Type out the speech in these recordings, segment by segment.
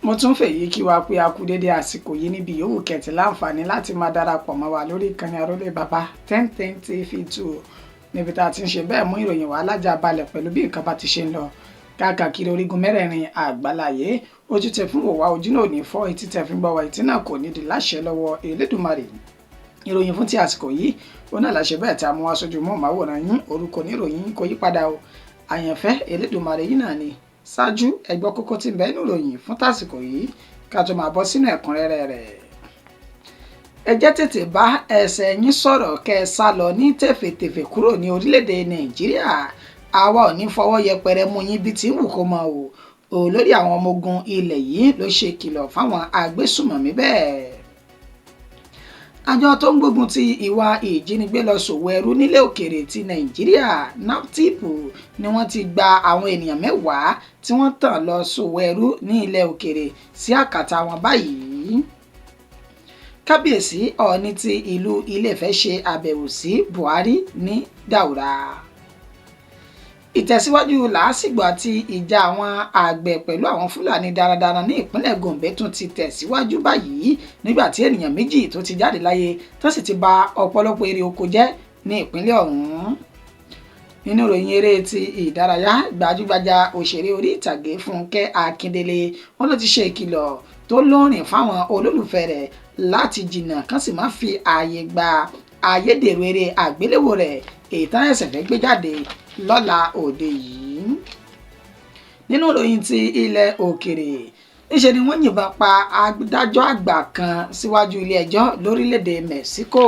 mo tún fèyí kí wa pé a kú dédé àsìkò yìí níbi yòówù kẹ̀tì láǹfààní láti máa darapọ̀ mọ́ wa lórí ìkànnì Arólé Baba 1010 TV2 níbi tá a ti ń ṣe bẹ́ẹ̀ mú ìròyìn wá lájà balẹ̀ pẹ̀lú bí nǹkan bá ti ṣe ń lọ káàkiri orígun mẹ́rẹ̀ẹ̀rin àgbáláyé. Ojú tẹ fún òwá ojú náà ní fọ́, etí tẹ fi ń gbọ́ wa, etí náà kò ní di láṣẹ lọ́wọ́ Elédùmarè. Ìròyìn fún ti àsìkò yìí ó náà láṣẹ bẹ́ẹ̀ tí a mú wá sójú mọ́ màwòrán yín, orúkọ oníròyìn kò yí padà o, àyànfẹ́ Elédùmarè yìí náà ni. Ṣáájú ẹ gbọ́ kókó tí ń bẹ nínú ìròyìn fún tàsìkò yìí ká tó máa bọ́ sínú ẹ̀kúnrẹ́rẹ́ rẹ̀. Ẹ jẹ́ tètè bá ẹsẹ̀ yín sọ̀rọ̀ kẹ́ ẹ sá lọ ní tẹ̀fẹ̀tẹ̀fẹ̀ kúrò ní orílẹ̀-èdè Nàìjíríà. Àwa ò ní fọwọ́ yẹpẹrẹ mú yín bí tí ń wù kó mọ o. Olórí àwọn ọmọ ogun ilẹ̀ yìí ló ṣe kìlọ̀ fáwọn agbésùmọ̀mí bẹ́ẹ̀. Àjọ tó ń gbógun ti ìwà ìjínigbé lọ ṣòwò ẹrú nílẹ̀ òkèèrè ti Nàìjíríà NAPTIP ni wọ́n ti gba àwọn ènìyàn 10 tí wọ́n tàn lọ ṣòwò ẹrú ní ilẹ̀ òkèèrè sí àkàtà wọn báyìí. Kábíyèsí Ọọ̀ni ti ìlú Ilé-Ifẹ̀ ṣe àbẹ̀wò sí Buhari ní Daura. Ìtẹ̀síwájú làásìgbò àti ìjà àwọn àgbẹ̀ pẹ̀lú àwọn Fúlàní darandaran ní ìpínlẹ̀ Gombe tún ti tẹ̀síwájú báyìí nígbà tí ènìyàn 2 tó ti jáde láyé tó sì ti bà ọ̀pọ̀lọpọ̀ èrè oko jẹ́ ní ìpínlẹ̀ ọ̀hún. Nínú ìròyìn eré ti ìdárayá, gbajúgbajà òṣèré orí ìtàgé Fúnkẹ́ Akíndélé wọn ló ti ṣe ìkìlọ̀ tó lóòrìn fáwọn olólùfẹ́ rẹ̀ láti jìnnà kán sì má fi ààyè gba ayédèrú eré àgbéléwò rẹ̀ èyí tán ẹ̀sẹ̀ fẹ́ gbé jáde lọ́la òde yìí. Nínú ìròyìn ti ilẹ̀ òkèrè, níṣe ni wọ́n yìnbọn pa adájọ́ àgbà kan síwájú ilé ẹjọ́ lórílẹ̀‐èdè Mexico.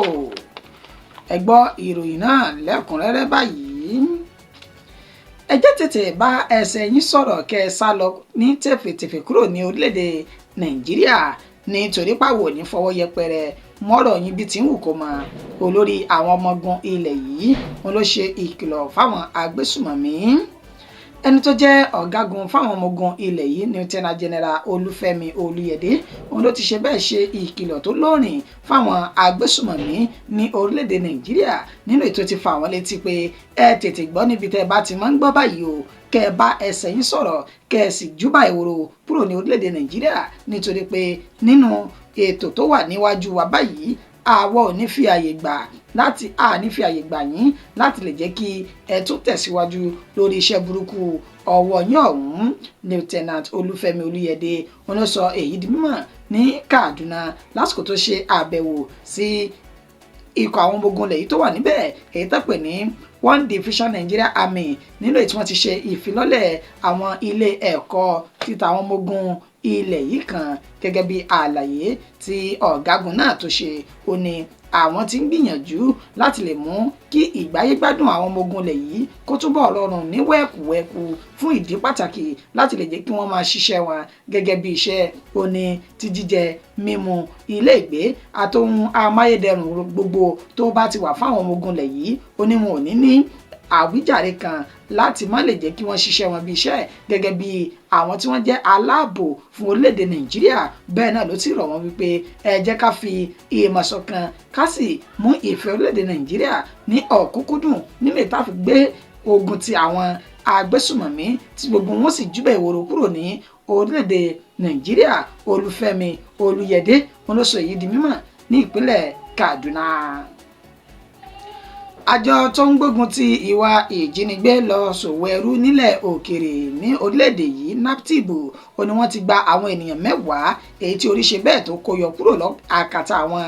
Ẹ gbọ́ ìròyìn náà lẹ́kùnrẹ́rẹ́ báyìí. Ẹ jẹ́ tètè bá ẹsẹ̀ yín sọ̀rọ̀ kẹ́ ẹ sá lọ ní tẹ̀fẹ̀tẹ̀fẹ̀ kúrò ní orílẹ̀‐èdè Nàìjíríà nítorí pàwọ̀ ní fọwọ́ yẹpẹrẹ mọ́rọ̀ yín bí tí ń wù kó mọ. Olórí àwọn ọmọ ogun ilẹ̀ yìí wọn ló ṣe ìkìlọ̀ fáwọn agbésùmọ̀mí. Ẹni tó jẹ́ ọ̀gágun fáwọn ọmọ ogun ilẹ̀ yìí Lieutenant General Olúfẹ́mi Olúyẹdé wọn ló ti ṣe bẹ́ẹ̀ ṣe ìkìlọ̀ tó lóòrìn fáwọn agbésùmọ̀mí ní orílẹ̀-èdè Nàìjíríà nínú ètò ti fà wọ́n létí pé ẹ tètè gbọ́ níbi tẹ́ ẹ bá ti máa ń gbọ́ báyìí o, kẹ́ ẹ bá ẹsẹ̀ yín sọ̀rọ̀ kẹ́ ẹ sì júbà ìwòrò kúrò ní orílẹ̀-èdè Nàìjíríà nítorí pé nínú ètò tó wà níwájú wa báyìí àwa ò ní fi àyè gbà yín láti lè jẹ́ kí ẹ tún tẹ̀síwájú lórí iṣẹ́ burúkú ọwọ́ yín ọ̀hún. Lieutenant Olúfẹ́mi Olúyẹdé wọn ló sọ èyí di mímọ̀ ní Kaduna lásìkò tó ṣe àbẹ̀wò sí ikọ̀ àwọn ọmọ ogun ilẹ̀ yìí tó wà níbẹ̀ èyí tó pè ní 1 Division Nigeria Army nínú èyí tí wọ́n ti ṣe ìfilọ́lẹ̀ àwọn ilé ẹ̀kọ́ títa àwọn ọmọ ogun ilẹ̀ yìí kan gẹ́gẹ́ bí àlàyé tí ọ̀gágun náà tó ṣe. Ó ní àwọn tí ń gbìyànjú láti lè mú kí ìgbáyégbádùn àwọn ọmọ ogun ilẹ̀ yìí kó túbọ̀ rọrùn ní wẹ́ẹ̀kúwẹ́ẹ̀kú fún ìdí pàtàkì láti lè jẹ́ kí wọ́n máa ṣiṣẹ́ wọn gẹ́gẹ́ bí iṣẹ́. Ó ní ti jíjẹ mímu ilé ìgbé àtohun amáyédẹrùn gbogbo tó bá ti wà fáwọn ọmọ ogun ilẹ̀ yìí ó ní wọn ò ní àwíjàre kan láti má lè jẹ́ kí wọ́n ṣiṣẹ́ wọn bí iṣẹ́ gẹ́gẹ́ bí àwọn tí wọ́n jẹ́ aláàbò fún orílẹ̀-èdè Nàìjíríà. Bẹ́ẹ̀ náà ló ti rọ̀ wọ́n wípé ẹ jẹ́ ká fi ìmọ̀ ṣọ̀kan ká sì mú ìfẹ́ orílẹ̀-èdè Nàìjíríà ní ọ̀kúnkúndùn nínú ìtàfi gbé ogun ti àwọn agbésùmọ̀mí tí gbogbo wọn sì júbẹ̀ ìwòrò kúrò ní orílẹ̀-èdè Nàìjíríà. Olúfẹ́mi Olúyẹdé wọn ló sọ èyí di mímọ̀ ní ìpínlẹ̀ Kaduna. Àjọ tó ń gbógun ti ìwà ìjínigbé lọ ṣòwò ẹrú nílẹ̀ òkèèrè ní orílẹ̀-èdè yìí NAPTIP ó ní wọ́n ti gba àwọn ènìyàn 10 èyí tí orí ṣe bẹ́ẹ̀ tó kó yọ kúrò àkàtà àwọn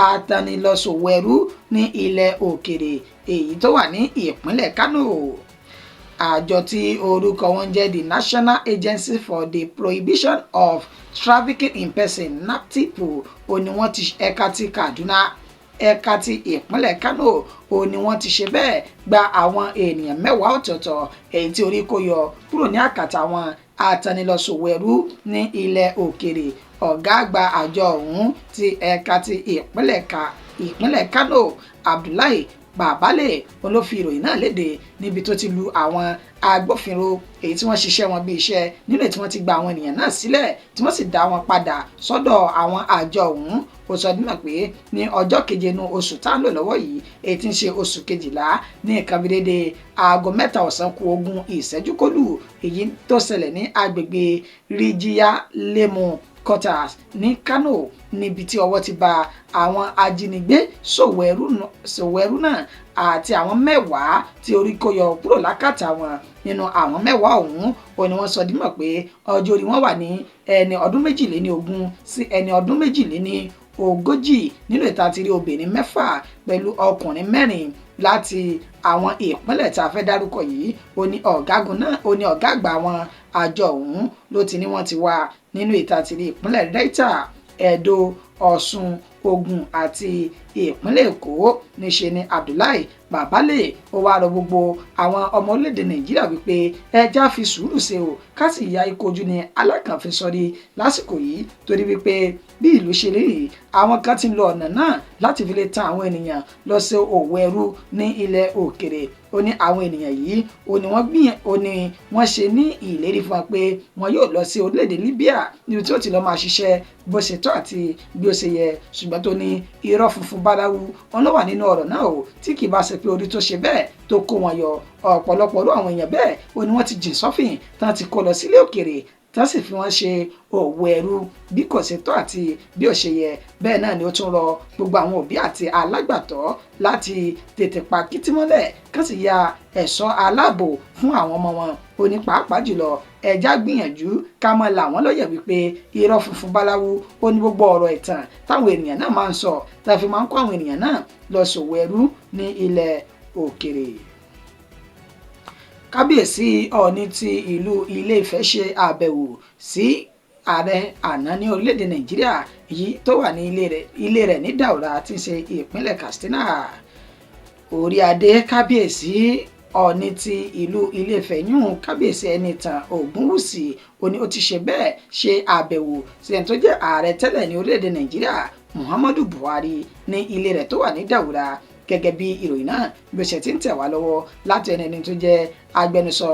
atanilọ́ṣòwò ẹrú ní ilẹ̀ òkèèrè èyí tó wà ní ìpínlẹ̀ Kano. Àjọ tí orúkọ wọn jẹ́ the National Agency for the Prohibition of Trafficking in Persons NAPTIP ó ní wọ́n ti ẹ̀ka ti Kaduna ẹ̀ka ti ìpínlẹ̀ Kano ó ní wọ́n ti ṣe bẹ́ẹ̀ gba àwọn ènìyàn 10 ọ̀tọ̀ọ̀tọ̀ èyí tí orí kó yọ kúrò ní àkàtà àwọn atanilọ́ṣòwò ẹrú ní ilẹ̀ òkèèrè. Ọ̀gá àgbà àjọ ọ̀hún ti ẹ̀ka ti ìpínlẹ̀ Kano Abdullahi Babale wọn ló fi ìròyìn náà léde níbi tó ti lu àwọn agbófinró èyí tí wọ́n ṣiṣẹ́ wọn bí iṣẹ́ nílẹ̀ tí wọ́n ti gba àwọn ènìyàn náà sílẹ̀ tí wọ́n sì dá wọn padà sọ́dọ̀ àwọn àjọ ọ̀hún. Ó sọ nímọ̀ pé ní ọjọ́ 7 inú oṣù tá ń lò lọ́wọ́ yìí èyí tí ń ṣe oṣù 12 ní nǹkan bí dédé aago 3:20 kólù èyí tó ṣẹlẹ̀ ní agbègbè Rijiyar Lemu quarters ní Kano níbi tí ọwọ́ ti bà àwọn ajínigbé ṣòwò ẹrú náà àti àwọn mẹ́wàá tí orí kó yọ kúrò lákàtà wọn. Nínú àwọn mẹ́wàá ọ̀hún ó ní wọ́n sọ dímọ̀ pé ọjọ́ orí wọn wà ní ẹni ọdún 22 sí ẹni ọdún 40 nínú ìta ti rí obìnrin 6 pẹ̀lú ọkùnrin 4 láti àwọn ìpínlẹ̀ tá a fẹ́ dárúkọ yìí. Ó ní ọ̀gá àgbà àwọn àjọ ọ̀hún ló ti ní wọ́n ti wà nínú ìta ti rí ìpínlẹ̀ Delta, Edo, Ọ̀ṣun, Ògùn àti ìpínlẹ̀ Èkó. Níṣe ni Abdullahi Babale ó wá rọ gbogbo àwọn ọmọ orílẹ̀-èdè Nàìjíríà wípé ẹja fi sùúrù ṣe o ká sì ya ikú ojú ní alákànfin sọrí lásìkò yìí, torí wípé bí ìlú ṣe rí yìí àwọn kan ti ń lo ọ̀nà náà láti fi lè tan àwọn ènìyàn lọ sí òwò ẹrú ní ilẹ̀ òkèrè. Ó ní àwọn ènìyàn yìí ó ní wọ́n ṣe ní ìlérí fún wọn pé wọn yóò lọ sí orílẹ̀-èdè Libya níbi tí ó ti lọ́ọ́ máa ṣiṣẹ́ bó ṣe tọ́ àti bí ó ṣe yẹ, ṣùgbọ́n tó ní irọ́ funfun báláwú wọn ló wà nínú ọ̀rọ̀ náà o, tí kì í bá ṣe pé orí tó ṣe bẹ́ẹ̀ tó kó wọn yọ. Ọ̀pọ̀lọpọ̀ ọdún àwọn èèyàn bẹ́ẹ̀ ó ní wọ́n ti jìn sọ́fìn tán ti kó lọ sílé òkèrè tán sì fi wọ́n ṣe òwò ẹrú bí kò ṣe tọ́ àti bí ó ṣe yẹ. Bẹ́ẹ̀ náà ni ó tún rọ gbogbo àwọn òbí àti alágbàtọ́ láti tètè pa kìtìmọ́lẹ̀ kán sì ya ẹ̀ṣọ́ aláàbò fún àwọn ọmọ wọn. Ó ní pàápàá jùlọ ẹja gbìyànjú ká mọ làwọn lọ́yẹ̀ wípé irọ́ funfun báláwú ó ní gbogbo ọ̀rọ̀ ìtàn táwọn ènìyàn náà máa ń sọ tá a fi máa ń kó àwọn ènìyàn náà lọ ṣòwò ẹrú ní ilẹ̀ òkèrè. Kábíyèsí Ọọ̀ni ti ìlú Ilé-Ifẹ̀ ṣe àbẹ̀wò sí ààrẹ àná ní orílẹ̀-èdè Nàìjíríà èyí tó wà ní ilé rẹ̀ ní Daura tí ń ṣe ìpínlẹ̀ Katsina. Orí adé kábíyèsí Ọọ̀ni ti ìlú Ilé-Ifẹ̀ yún kábíyèsí Ẹnìtàn Ògúnwùsì ó ní ó ti ṣe bẹ́ẹ̀ ṣe àbẹ̀wò sí ẹni tó jẹ́ ààrẹ tẹ́lẹ̀ ní orílẹ̀-èdè Nàìjíríà Muhammadu Buhari ní ilé rẹ̀ tó wà ní Daura, gẹ́gẹ́ bí ìròyìn náà bí ó ṣe ti ń tẹ̀ wá lọ́wọ́ láti ẹni tó jẹ́ agbẹnusọ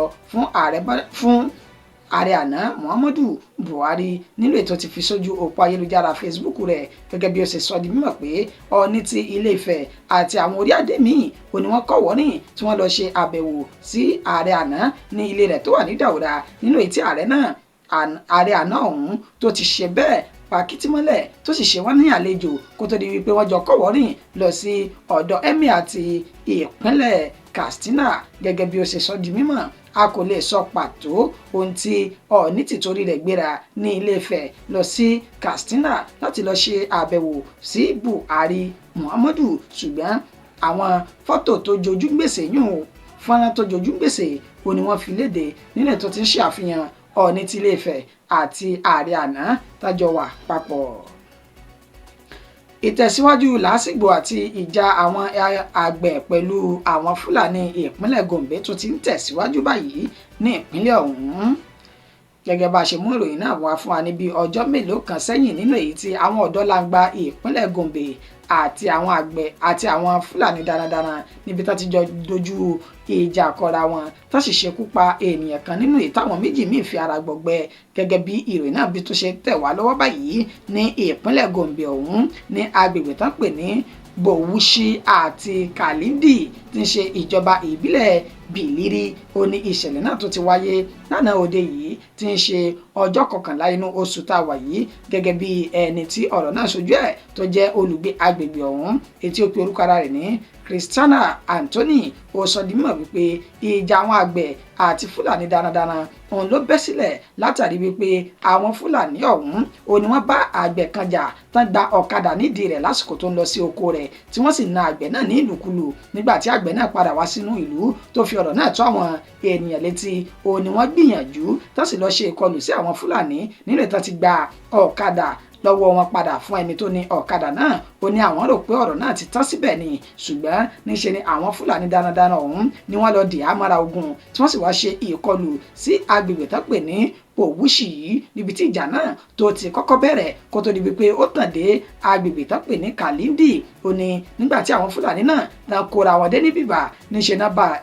fún ààrẹ àná Muhammadu Buhari nínú ètò tí fi sójú òpó ayélujára Facebook rẹ̀, gẹ́gẹ́ bí ó ṣe sọ di mímọ̀ pé Ọọ̀ni ti Ilé-Ifẹ̀ àti àwọn orí adé míì ó ní wọ́n kọ̀wọ́ rìn tí wọ́n lọ ṣe àbẹ̀wò sí ààrẹ àná ní ilé rẹ̀ tó wà ní Daura, nínú èyí tí ààrẹ àná ọ̀hún tó ti ṣe bẹ́ẹ̀ pàkìtìmọ́lẹ̀ tó sì ṣe wọ́n ní àlejò kó tó di wípé wọ́n jọ kọ̀wọ́ rìn lọ sí ọ̀dọ̀ Emir àti ìpínlẹ̀ Katsina. Gẹ́gẹ́ bí ó ṣe sọ di mímọ̀, a kò lè sọ pàtó ohun tí Ọọ̀ni tìtorí rẹ̀ gbéra ní Ilé-Ifẹ̀ lọ sí Katsina láti lọ ṣe àbẹ̀wò sí Buhari Muhammadu, ṣùgbọ́n àwọn fọ́tò tó jojú gbèsè fọ́nrán tó jojú gbèsè ó ní wọ́n fi léde nílẹ̀ tó ti ń ṣe àfihàn Ọọ̀ni ti Ilé-Ifẹ̀ àti ààrẹ àná tájọ wà papọ̀. Ìtẹ̀síwájú làásìgbò àti ìjà àwọn àgbẹ̀ pẹ̀lú àwọn Fúlàní ìpínlẹ̀ Gombe tó ti ń tẹ̀síwájú báyìí ní ìpínlẹ̀ ọ̀hún. Gẹ́gẹ́ bá a ṣe mú ìròyìn náà wá fún wa ní bí ọjọ́ mélòó kan sẹ́yìn nínú èyí tí àwọn ọ̀dọ́langba ìpínlẹ̀ Gombe àti àwọn àgbẹ̀ àti àwọn Fúlàní darandaran níbi tó ti jọ dojú ìjà kọra wọn tó sì ṣekú pa ènìyàn kan nínú èyí táwọn méjì míì fi ara gbọgbẹ́, gẹ́gẹ́ bí ìròyìn náà bí tó ṣe tẹ̀ wá lọ́wọ́ báyìí ní ìpínlẹ̀ Gombe ọ̀hún ní agbègbè tán pè ní Bowushi àti Kalindi tí ń ṣe ìjọba ìbílẹ̀ Bìlírí. Ó ní ìṣẹ̀lẹ̀ náà tó ti wáyé lánàá òde yìí tí ń ṣe ọjọ́ 11 inú oṣù tá a wà yìí, gẹ́gẹ́ bí ẹni tí ọ̀rọ̀ náà ṣojú ẹ̀ tó jẹ́ olùgbé agbègbè ọ̀hún etí ó pe orúkọ ara rẹ̀ ní Christiana Anthony ó sọ di mímọ̀ wípé ìjà àwọn àgbẹ̀ àti Fúlàní darandaran òun ló bẹ́ sílẹ̀ látàrí wípé àwọn Fúlàní ọ̀hún ó ní wọ́n bá àgbẹ̀ kan jà tán gba ọ̀kadà nídìí rẹ̀ lásìkò tó ń lọ sí oko rẹ̀ tí wọ́n sì na àgbẹ̀ náà ní ìlùkulù. Nígbà tí àgbẹ̀ náà padà wá sínú ìlú tó fi ọ̀rọ̀ náà tó àwọn ènìyàn létí ó ní wọ́n gbìyànjú tó sì lọ ṣe ìkọlù sí àwọn Fúlàní nínú ìtàn ti gba ọ̀kadà lọ́wọ́ wọn padà fún ẹni tó ní ọ̀kadà náà. Ó ní àwọn rò pé ọ̀rọ̀ náà ti tán síbẹ̀ ni, ṣùgbọ́n níṣe ni àwọn Fúlàní darandaran ọ̀hún ni wọ́n lọ dì á mára ogun tí wọ́n sì wá ṣe ìkọlù sí agbègbè tó pè ní Bowushi yìí níbi tí ìjà náà tó ti kọ́kọ́ bẹ̀rẹ̀ kó tó di wípé ó tàn dé agbègbè tó pè ní Kalindi. Ó ní nígbà tí àwọn Fúlàní náà kóra wọn dé ní bíbà níṣe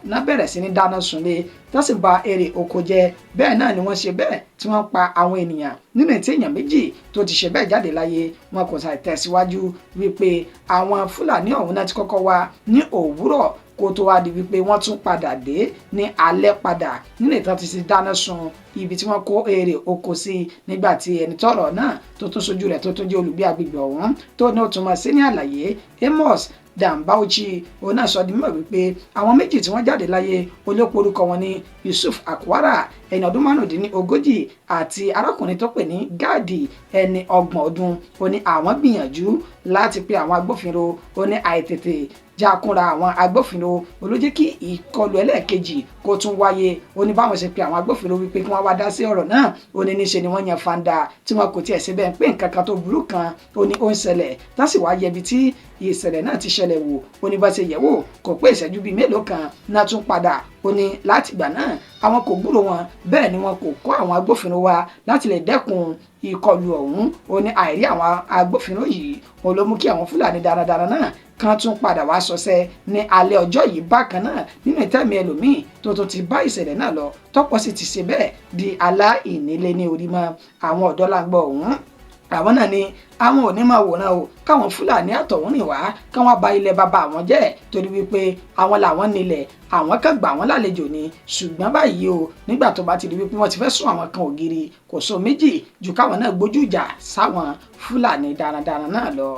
náà bẹ̀rẹ̀ sí ní dáná sunlé tó sì ba èrè oko jẹ́. Bẹ́ẹ̀ náà ni wọ́n ṣe bẹ́ẹ̀ tí wọ́n pa àwọn ènìyàn nínú ètí èèyàn méjì tó ti ṣe bẹ́ẹ̀ jáde láyé. Wọn kò ṣàì tẹ̀síwájú wípé àwọn Fúlàní ọ̀hún náà ti kọ́kọ́ wá ní òwúrọ̀ kó tó wá di wípé wọ́n tún padà dé ní alẹ́ padà nílé tán ti dáná sun ibi tí wọ́n kó èrè oko sí nígbà tí ẹni tọ́rọ̀ náà tó tún sojú rẹ̀ tó tún jẹ́ olùgbé agbègbè ọ̀hún tó ní ó tún mọ̀ sí ní àlàyé Amos Dambauchi òun náà sọ di mímọ̀ wípé àwọn méjì tí wọ́n jáde láyé olóòpó orúkọ wọn ní Yusuf Akwara ẹni ọdún márùndínlógójì àti arákùnrin tó pè ní Gadi ẹni 30 ọdún ó ní àwọn gbìyànjú láti pe àwọn agbófinró ó ní àìtètè jákúnra àwọn agbófinró olójẹ́ kí ìkọlù ẹlẹ́ẹ̀kejì kó tún wáyé ó ní báwọn ṣe pe àwọn agbófinró wípé kí wọ́n wá dá sí ọ̀rọ̀ náà ó ní níṣe ni wọ́n yan fanda tí wọn kò tiẹ̀ ṣe bẹ́ẹ̀ pé nǹkan kan tó burú kan ó ní ó ń ṣẹlẹ̀ tásì wá yẹbi tí ìṣẹ̀lẹ̀ náà ti ṣẹlẹ̀ wò ó ní bá ṣe yẹ̀ wò kò pé ìṣẹ́jú bíi mélòó kan náà tún padà ó ní látìgbà náà àwọn kò gbúrò wọn bẹ́ẹ̀ ni wọn kò kọ́ àwọn agbófinró wa láti lè dẹ́kun ìkọlù ọ̀hún ó ní àìrí àwọn agbófinró yìí ó ló mú kí àwọn Fúlàní darandaran náà kan tún padà wá ṣọṣẹ́ ní alẹ́ ọjọ́ yìí bákan náà nínú ìtẹ́mi ẹlòmíì tó ti bá ìṣẹ̀lẹ̀ náà lọ tọ́pọ̀ sì ti ṣe bẹ́ẹ̀ di aláìnílé ní orí mọ́ àwọn ọ̀dọ́ lágbọ́ ọ̀hún àwọn náà ni àwọn ò ní máa wòran o káwọn Fúlàní àtọ̀húnrìn wá káwọn bà ilẹ̀ bàbá àwọn jẹ́ torí wípé àwọn làwọn nílẹ̀ àwọn kan gbà wọ́n lálejò ni ṣùgbọ́n báyìí o nígbà tó bá ti di wípé wọ́n ti fẹ́ sún àwọn kan ògiri kò sọ méjì ju káwọn náà gbójú ìjà sáwọn Fúlàní darandaran náà lọ.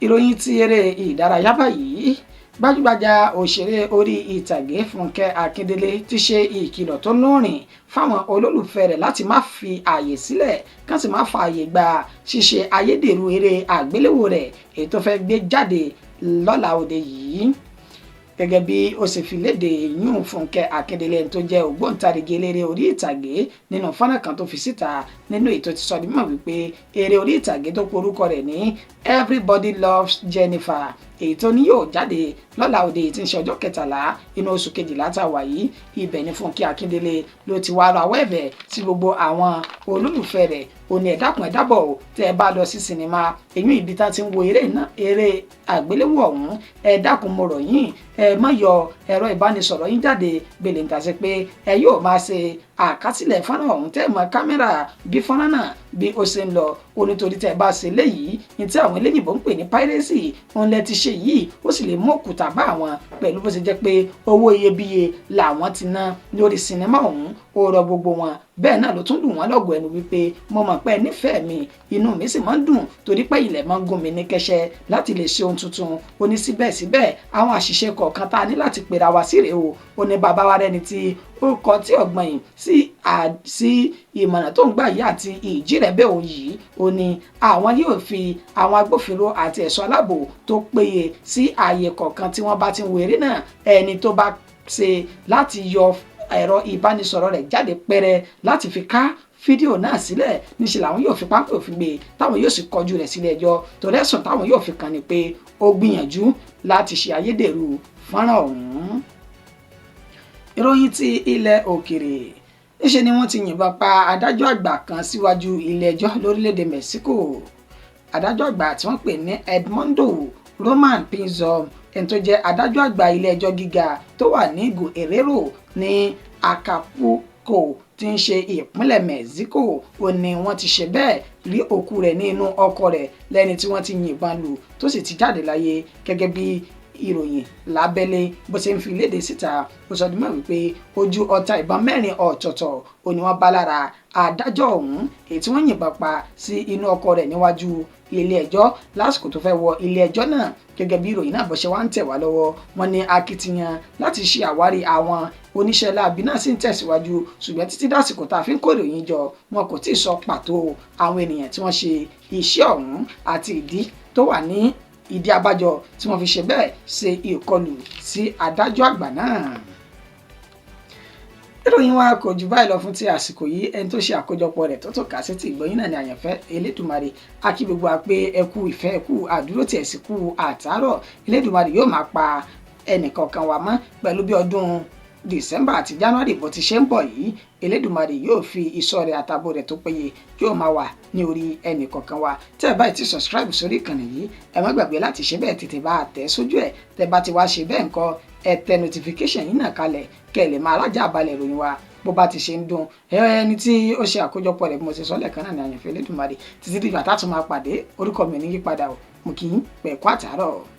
Ìròyìn ti eré ìdárayá báyìí gbajúgbajà òṣèré orí ìtàgé Fúnkẹ́ Akíndélé ti ṣe ìkìlọ̀ tó lóòrìn fáwọn olólùfẹ́ rẹ̀ láti má fi ààyè sílẹ̀ kán sì má fa ààyè gba ṣíṣe ayédèrú eré àgbéléwò rẹ̀ èyí tó fẹ́ gbé jáde lọ́la òde yìí gẹ́gẹ́ bí ó ṣe fi léde yún Fúnkẹ́ Akíndélé tó jẹ́ ògbóǹtarìgì eléré orí ìtàgé nínú fọ́nrán kan tó fi síta nínú ètò ti sọ di mímọ̀ wípé eré orí ìtàgé tó porúkọ rẹ̀ ní Everybody Loves Jennifer èyí tó ní yóò jáde lọ́la òde tí ń ṣe ọjọ́ 13 inú oṣù kejìlá tá a wà yìí ibẹ̀ ni Fúnkẹ́ Akíndélé ló ti wá rawọ́ ẹ̀bẹ̀ sí gbogbo àwọn olólùfẹ́ rẹ̀ òní ẹ̀dákun ẹ̀dábọ̀ tẹ́ ẹ bá lọ sí sinimá èyí ibi tá ti ń wo eré àgbéléwò ọ̀hún ẹ̀dákun mo rọ̀ yín ẹ má yọ ẹ̀rọ ìbánisọ̀rọ̀ yín jáde gbèlè ń tàṣe pé ẹ yóò máa ṣe àkásílẹ̀ fọ́nrán ọ̀hún tẹ́ mọ kámẹ́rà bí fọ́nrán náà bí ó ṣe ń lọ onítorí tẹ́ bá ṣe léyìí ní tí àwọn eléyìnbó ń pè ní piracy òun lẹ ti ṣe yìí ó sì lè mú òkúta bá àwọn pẹ̀lú bó ṣe jẹ́ pé owó iyebíye làwọn ti ná lórí sinimá ọ̀hún ó rọ gbogbo wọn bẹ́ẹ̀ náà ló tún lù wọ́n lọ́gọ̀ ẹnu wípé mo mọ̀ pé nífẹ̀ẹ́ mi inú mi sì máa ń dùn torí pé ilẹ̀ máa ń gún mi ní kẹ́sẹ́ láti lè ṣe ohun tuntun ó ní síbẹ̀síbẹ̀ àwọn àṣìṣe kọ̀ọ̀kan tá a ní láti pera wa sí rèé o ó ní bàbá wa rẹni tí ó kọ tí ọ̀gbọ́n yìí sí ìmọ̀ràn tó ń gbà yìí àti ìjírẹ̀bẹ̀ òun yìí ó ní àwọn yóò fi àwọn agbófinró àti ẹ̀ṣọ́ aláàbò tó péye sí ààyè kọ̀ọ̀kan tí wọ́n bá ti ń wo eré náà ẹni tó bá ṣe láti yọ ẹ̀rọ ìbánisọ̀rọ̀ rẹ̀ jáde pẹ́rẹ́ láti fi ká fídíò náà sílẹ̀ níṣẹ́ làwọn yóò fi pápẹ́ òfin gbé táwọn yóò sì kọjú rẹ̀ sílé ẹjọ́ torí ẹ̀sùn táwọn yóò fi kàn ní pé ó gbìyànjú láti ṣe ayédèrú fọ́nrán ọ̀hún. Ìròyìn ti ilẹ̀ òkèrè níṣẹ́ ni wọ́n ti yìnbọn pa adájọ́ àgbà kan síwájú ilé ẹjọ́ lórílẹ̀‐èdè Mexico adájọ́ àgbà tí wọ́n pè ní Edmundo Roman Pinzón ẹni tó jẹ́ adájọ́ àgbà ilé ẹjọ́ gíga tó wà ní Guerrero ní Acapulco tí ń ṣe ìpínlẹ̀ Mexico ó ní wọ́n ti ṣe bẹ́ẹ̀ rí òkú rẹ̀ ní inú ọkọ̀ rẹ̀ lẹ́ni tí wọ́n ti yìnbọn lù tó sì ti jáde láyé gẹ́gẹ́ bí ìròyìn lábẹ́lé bó ṣe ń fi léde síta ó sọ di mọ́ wípé ojú ọta ìbọn 4 ọ̀tọ̀ọ̀tọ̀ ó ní wọ́n bá lára adájọ́ ọ̀hún èyí tí wọ́n yìnbọn pa sí inú ọkọ̀ rẹ̀ níwájú ilé ẹjọ́ lásìkò tó fẹ́ wọ ilé ẹjọ́ náà gẹ́gẹ́ bí ìròyìn náà bó ṣe wá ń tẹ̀ wá lọ́wọ́ wọn ní akitiyan láti ṣe àwárí àwọn oníṣẹ́ láabi náà sì ń tẹ̀síwájú ṣùgbọ́n títí dásìkò tá a fi ń kó ìròyìn jọ wọn kò tí ì sọ pàtó àwọn ènìyàn tí wọ́n ṣe iṣẹ́ ọ̀hún àti ìdí tó wà ní ìdí abájọ tí wọ́n fi ṣe bẹ́ẹ̀ ṣe ìkọlù sí adájọ́ àgbà náà. ìròyìn wa kò jù báyìí lọ fún ti àsìkò yìí ẹni tó ṣe àkójọpọ̀ rẹ̀ tó kà sí ti ìgbọ̀nyìn náà ni àyànfẹ́ Elédùmarè akí gbogbo wa pé ẹ kú ìfẹ́ ẹ kú àdúró tí ẹ sì kú àtàárọ̀ Elédùmarè yóò máa pa ẹnìkọ̀ọ̀kan wa mọ́ pẹ̀lú bí ọdún December àti January bó ti ṣe ń bọ̀ yìí Elédùmarè yóò fi ìṣọ́ rẹ̀ àtàbò rẹ̀ tó péye yóò máa wà ní orí ẹnì kọ̀ọ̀kan wa tẹ́ ẹ báyìí ti subscribe sórí ìkànnì yìí ẹ má gbàgbé láti ṣe bẹ́ẹ̀ tètè bá tẹ̀ sójú ẹ̀ tẹ́ bá ti wá ṣe bẹ́ẹ̀ ńkọ́ ẹ tẹ notification yìí náà kalẹ̀ kẹ́ ẹ lè máa rájà balẹ̀ ìròyìn wa bó bá ti ṣe ń dún ẹni tí ó ṣe àkójọpọ̀ rẹ̀ bí mo ṣe sọ lẹ́ẹ̀kan náà ní àyànfẹ́ Elédùmarè títí dìgbà tá a tún máa pàdé orúkọ mi ò ní yípadà o mo kì í pẹ̀kú àtàárọ̀.